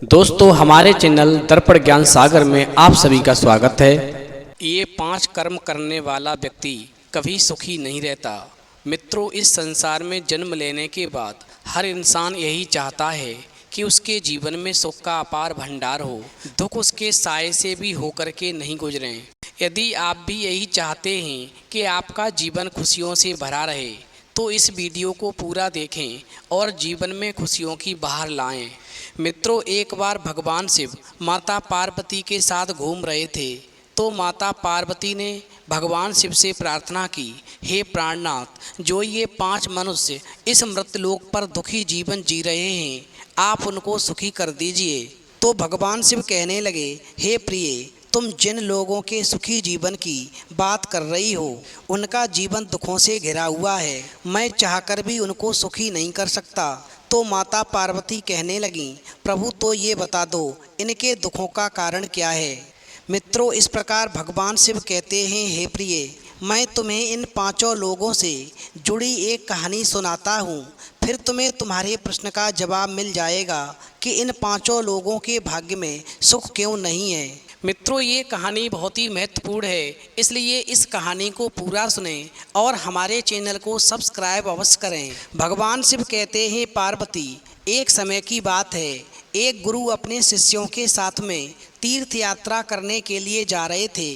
दोस्तों हमारे चैनल दर्पण ज्ञान सागर में आप सभी का स्वागत है। ये 5 कर्म करने वाला व्यक्ति कभी सुखी नहीं रहता। मित्रों, इस संसार में जन्म लेने के बाद हर इंसान यही चाहता है कि उसके जीवन में सुख का अपार भंडार हो, दुख उसके साए से भी होकर के नहीं गुजरें। यदि आप भी यही चाहते हैं कि आपका जीवन खुशियों से भरा रहे तो इस वीडियो को पूरा देखें और जीवन में खुशियों की बहार लाएं। मित्रों, एक बार भगवान शिव माता पार्वती के साथ घूम रहे थे तो माता पार्वती ने भगवान शिव से प्रार्थना की, हे प्राणनाथ, जो ये 5 मनुष्य इस मृतलोक पर दुखी जीवन जी रहे हैं, आप उनको सुखी कर दीजिए। तो भगवान शिव कहने लगे, हे प्रिय, तुम जिन लोगों के सुखी जीवन की बात कर रही हो उनका जीवन दुखों से घिरा हुआ है। मैं चाहकर भी उनको सुखी नहीं कर सकता। तो माता पार्वती कहने लगी, प्रभु तो ये बता दो, इनके दुखों का कारण क्या है। मित्रों, इस प्रकार भगवान शिव कहते हैं, हे प्रिय, मैं तुम्हें इन 5 लोगों से जुड़ी एक कहानी सुनाता हूँ, फिर तुम्हें तुम्हारे प्रश्न का जवाब मिल जाएगा कि इन 5 लोगों के भाग्य में सुख क्यों नहीं है। मित्रों, ये कहानी बहुत ही महत्वपूर्ण है, इसलिए इस कहानी को पूरा सुनें और हमारे चैनल को सब्सक्राइब अवश्य करें। भगवान शिव कहते हैं, पार्वती, एक समय की बात है, एक गुरु अपने शिष्यों के साथ में तीर्थ यात्रा करने के लिए जा रहे थे।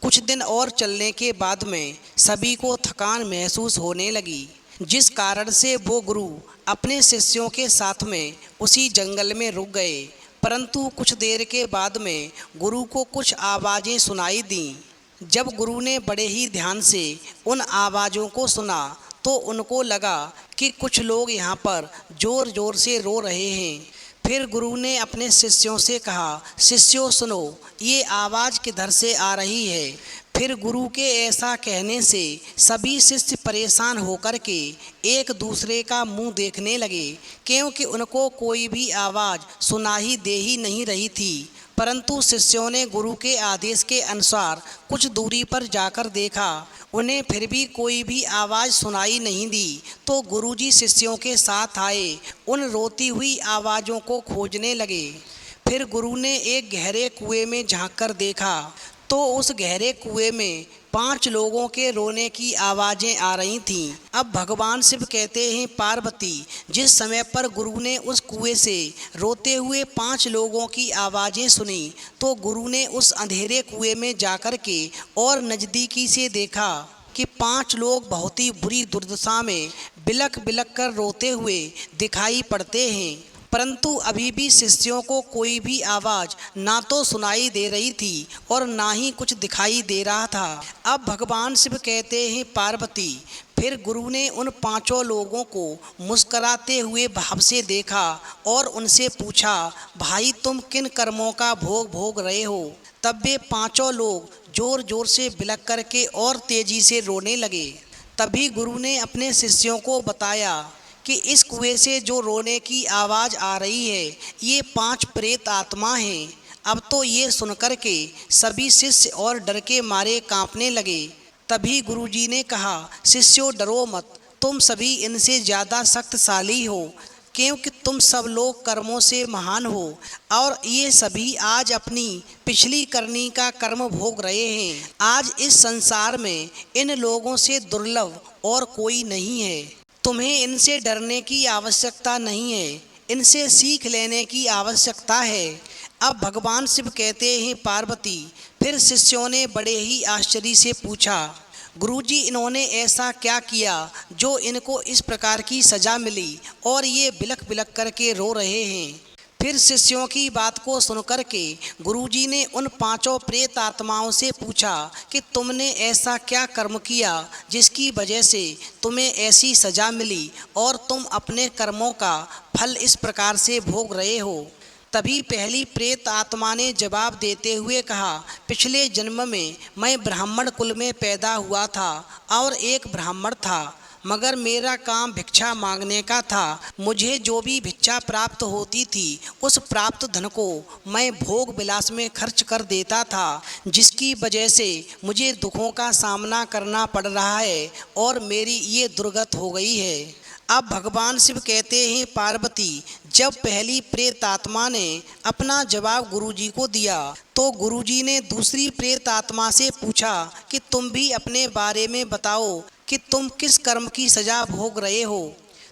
कुछ दिन और चलने के बाद में सभी को थकान महसूस होने लगी, जिस कारण से वो गुरु अपने शिष्यों के साथ में उसी जंगल में रुक गए। परंतु कुछ देर के बाद में गुरु को कुछ आवाज़ें सुनाई दीं। जब गुरु ने बड़े ही ध्यान से उन आवाज़ों को सुना तो उनको लगा कि कुछ लोग यहाँ पर ज़ोर ज़ोर से रो रहे हैं। फिर गुरु ने अपने शिष्यों से कहा, शिष्यों सुनो, ये आवाज़ किधर से आ रही है। फिर गुरु के ऐसा कहने से सभी शिष्य परेशान होकर के एक दूसरे का मुंह देखने लगे, क्योंकि उनको कोई भी आवाज़ सुनाई दे ही नहीं रही थी। परंतु शिष्यों ने गुरु के आदेश के अनुसार कुछ दूरी पर जाकर देखा, उन्हें फिर भी कोई भी आवाज़ सुनाई नहीं दी। तो गुरुजी शिष्यों के साथ आए, उन रोती हुई आवाज़ों को खोजने लगे। फिर गुरु ने एक गहरे कुएं में झांक कर देखा तो उस गहरे कुएं में 5 लोगों के रोने की आवाज़ें आ रही थीं। अब भगवान शिव कहते हैं, पार्वती, जिस समय पर गुरु ने उस कुएं से रोते हुए 5 लोगों की आवाज़ें सुनी तो गुरु ने उस अंधेरे कुएं में जाकर के और नज़दीकी से देखा कि 5 लोग बहुत ही बुरी दुर्दशा में बिलख बिलख कर रोते हुए दिखाई पड़ते हैं। परंतु अभी भी शिष्यों को कोई भी आवाज़ ना तो सुनाई दे रही थी और ना ही कुछ दिखाई दे रहा था। अब भगवान शिव कहते हैं, पार्वती, फिर गुरु ने उन 5 लोगों को मुस्कराते हुए भाव से देखा और उनसे पूछा, भाई, तुम किन कर्मों का भोग भोग रहे हो। तब वे 5 लोग जोर जोर से बिलख करके और तेजी से रोने लगे। तभी गुरु ने अपने शिष्यों को बताया कि इस कुएं से जो रोने की आवाज़ आ रही है, ये 5 प्रेत आत्मा हैं। अब तो ये सुनकर के सभी शिष्य और डर के मारे कांपने लगे। तभी गुरुजी ने कहा, शिष्यों, डरो मत, तुम सभी इनसे ज़्यादा शक्तिशाली हो, क्योंकि तुम सब लोग कर्मों से महान हो और ये सभी आज अपनी पिछली करनी का कर्म भोग रहे हैं। आज इस संसार में इन लोगों से दुर्लभ और कोई नहीं है। तुम्हें इनसे डरने की आवश्यकता नहीं है, इनसे सीख लेने की आवश्यकता है। अब भगवान शिव कहते हैं, पार्वती, फिर शिष्यों ने बड़े ही आश्चर्य से पूछा, गुरुजी, इन्होंने ऐसा क्या किया जो इनको इस प्रकार की सज़ा मिली और ये बिलख बिलख करके रो रहे हैं। फिर शिष्यों की बात को सुनकर के गुरुजी ने उन 5 प्रेत आत्माओं से पूछा कि तुमने ऐसा क्या कर्म किया जिसकी वजह से तुम्हें ऐसी सज़ा मिली और तुम अपने कर्मों का फल इस प्रकार से भोग रहे हो। तभी पहली प्रेत आत्मा ने जवाब देते हुए कहा, पिछले जन्म में मैं ब्राह्मण कुल में पैदा हुआ था और एक ब्राह्मण था, मगर मेरा काम भिक्षा मांगने का था। मुझे जो भी भिक्षा प्राप्त होती थी उस प्राप्त धन को मैं भोग विलास में खर्च कर देता था, जिसकी वजह से मुझे दुखों का सामना करना पड़ रहा है और मेरी ये दुर्गत हो गई है। अब भगवान शिव कहते हैं, पार्वती, जब पहली प्रेतात्मा ने अपना जवाब गुरुजी को दिया तो गुरुजी ने दूसरी प्रेतात्मा से पूछा कि तुम भी अपने बारे में बताओ कि तुम किस कर्म की सज़ा भोग रहे हो।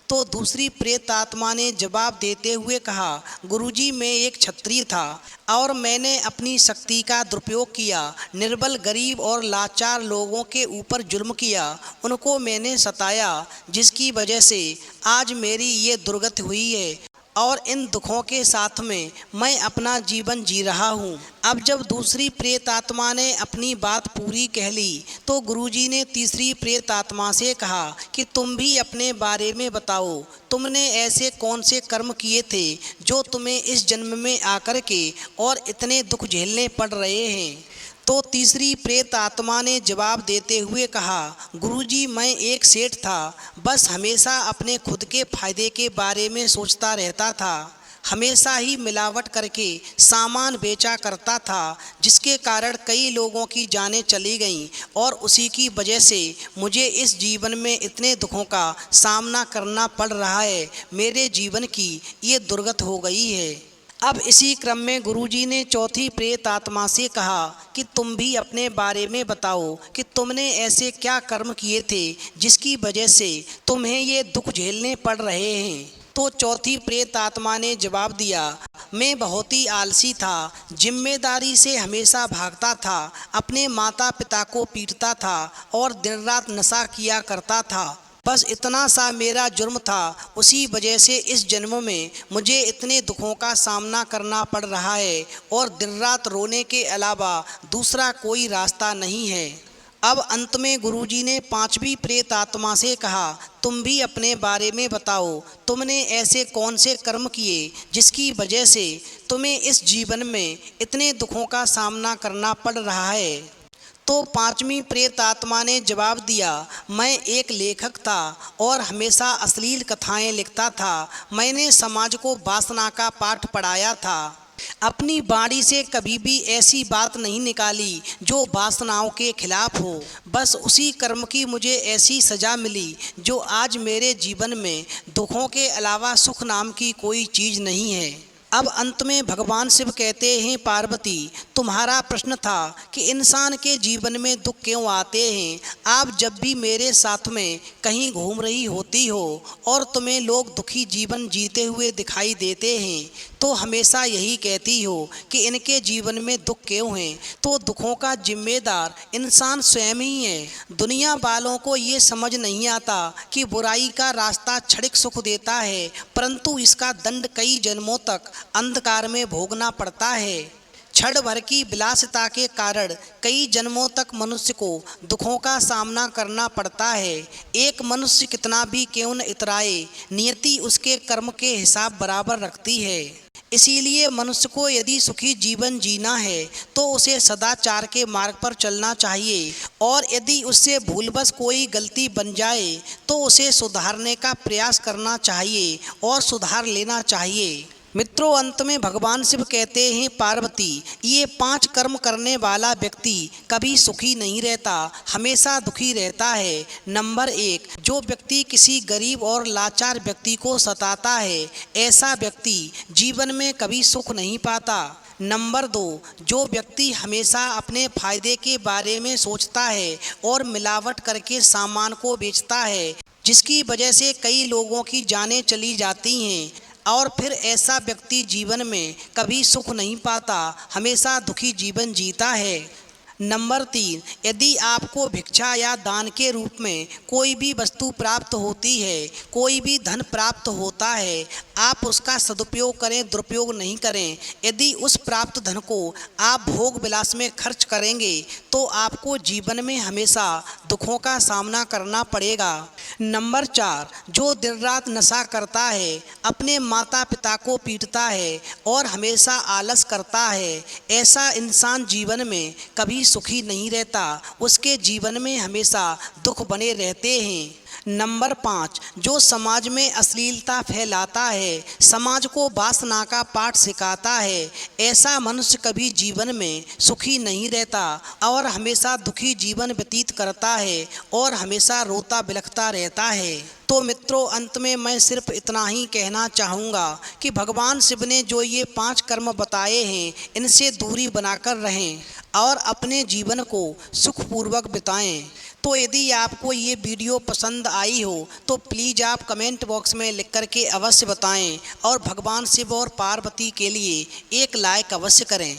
तो दूसरी प्रेतात्मा ने जवाब देते हुए कहा, गुरुजी मैं एक क्षत्रिय था और मैंने अपनी शक्ति का दुरुपयोग किया, निर्बल गरीब और लाचार लोगों के ऊपर जुल्म किया, उनको मैंने सताया, जिसकी वजह से आज मेरी ये दुर्गति हुई है और इन दुखों के साथ में मैं अपना जीवन जी रहा हूँ। अब जब दूसरी प्रेतात्मा ने अपनी बात पूरी कह ली तो गुरुजी ने तीसरी प्रेतात्मा से कहा कि तुम भी अपने बारे में बताओ, तुमने ऐसे कौन से कर्म किए थे जो तुम्हें इस जन्म में आकर के और इतने दुख झेलने पड़ रहे हैं। तो तीसरी प्रेत आत्मा ने जवाब देते हुए कहा, गुरुजी मैं एक सेठ था, बस हमेशा अपने खुद के फायदे के बारे में सोचता रहता था, हमेशा ही मिलावट करके सामान बेचा करता था, जिसके कारण कई लोगों की जानें चली गईं और उसी की वजह से मुझे इस जीवन में इतने दुखों का सामना करना पड़ रहा है। मेरे जीवन की ये दुर्गति हो गई है। अब इसी क्रम में गुरुजी ने चौथी प्रेत आत्मा से कहा कि तुम भी अपने बारे में बताओ कि तुमने ऐसे क्या कर्म किए थे जिसकी वजह से तुम्हें ये दुख झेलने पड़ रहे हैं। तो चौथी प्रेत आत्मा ने जवाब दिया, मैं बहुत ही आलसी था, जिम्मेदारी से हमेशा भागता था, अपने माता पिता को पीटता था और दिन रात नशा किया करता था, बस इतना सा मेरा जुर्म था। उसी वजह से इस जन्म में मुझे इतने दुखों का सामना करना पड़ रहा है और दिन रात रोने के अलावा दूसरा कोई रास्ता नहीं है। अब अंत में गुरुजी ने पांचवी प्रेत आत्मा से कहा, तुम भी अपने बारे में बताओ, तुमने ऐसे कौन से कर्म किए जिसकी वजह से तुम्हें इस जीवन में इतने दुखों का सामना करना पड़ रहा है। तो पांचवी प्रेत आत्मा ने जवाब दिया, मैं एक लेखक था और हमेशा अश्लील कथाएं लिखता था। मैंने समाज को वासना का पाठ पढ़ाया था। अपनी वाणी से कभी भी ऐसी बात नहीं निकाली जो वासनाओं के खिलाफ हो। बस उसी कर्म की मुझे ऐसी सज़ा मिली जो आज मेरे जीवन में दुखों के अलावा सुख नाम की कोई चीज़ नहीं है। अब अंत में भगवान शिव कहते हैं, पार्वती तुम्हारा प्रश्न था कि इंसान के जीवन में दुख क्यों आते हैं। आप जब भी मेरे साथ में कहीं घूम रही होती हो और तुम्हें लोग दुखी जीवन जीते हुए दिखाई देते हैं तो हमेशा यही कहती हो कि इनके जीवन में दुख क्यों हैं। तो दुखों का जिम्मेदार इंसान स्वयं ही है। दुनिया वालों को ये समझ नहीं आता कि बुराई का रास्ता क्षणिक सुख देता है, परंतु इसका दंड कई जन्मों तक अंधकार में भोगना पड़ता है। क्षण भर की विलासिता के कारण कई जन्मों तक मनुष्य को दुखों का सामना करना पड़ता है। एक मनुष्य कितना भी क्यों न इतराए, नियति उसके कर्म के हिसाब बराबर रखती है। इसीलिए मनुष्य को यदि सुखी जीवन जीना है तो उसे सदाचार के मार्ग पर चलना चाहिए और यदि उससे भूलवश कोई गलती बन जाए तो उसे सुधारने का प्रयास करना चाहिए और सुधार लेना चाहिए। मित्रों, अंत में भगवान शिव कहते हैं, पार्वती ये 5 कर्म करने वाला व्यक्ति कभी सुखी नहीं रहता, हमेशा दुखी रहता है। नंबर 1, जो व्यक्ति किसी गरीब और लाचार व्यक्ति को सताता है, ऐसा व्यक्ति जीवन में कभी सुख नहीं पाता। नंबर 2, जो व्यक्ति हमेशा अपने फायदे के बारे में सोचता है और मिलावट करके सामान को बेचता है, जिसकी वजह से कई लोगों की जानें चली जाती हैं और फिर ऐसा व्यक्ति जीवन में कभी सुख नहीं पाता, हमेशा दुखी जीवन जीता है। नंबर 3, यदि आपको भिक्षा या दान के रूप में कोई भी वस्तु प्राप्त होती है, कोई भी धन प्राप्त होता है, आप उसका सदुपयोग करें, दुरुपयोग नहीं करें। यदि उस प्राप्त धन को आप भोग विलास में खर्च करेंगे तो आपको जीवन में हमेशा दुखों का सामना करना पड़ेगा। नंबर 4, जो दिन रात नशा करता है, अपने माता पिता को पीटता है और हमेशा आलस करता है, ऐसा इंसान जीवन में कभी सुखी नहीं रहता, उसके जीवन में हमेशा दुख बने रहते हैं। नंबर 5, जो समाज में अश्लीलता फैलाता है, समाज को वासना का पाठ सिखाता है, ऐसा मनुष्य कभी जीवन में सुखी नहीं रहता और हमेशा दुखी जीवन व्यतीत करता है और हमेशा रोता बिलखता रहता है। तो मित्रों, अंत में मैं सिर्फ इतना ही कहना चाहूँगा कि भगवान शिव ने जो ये 5 कर्म बताए हैं, इनसे दूरी बनाकर रहें और अपने जीवन को सुखपूर्वक बिताएं। तो यदि आपको ये वीडियो पसंद आई हो तो प्लीज़ आप कमेंट बॉक्स में लिख कर के अवश्य बताएं और भगवान शिव और पार्वती के लिए एक लाइक अवश्य करें।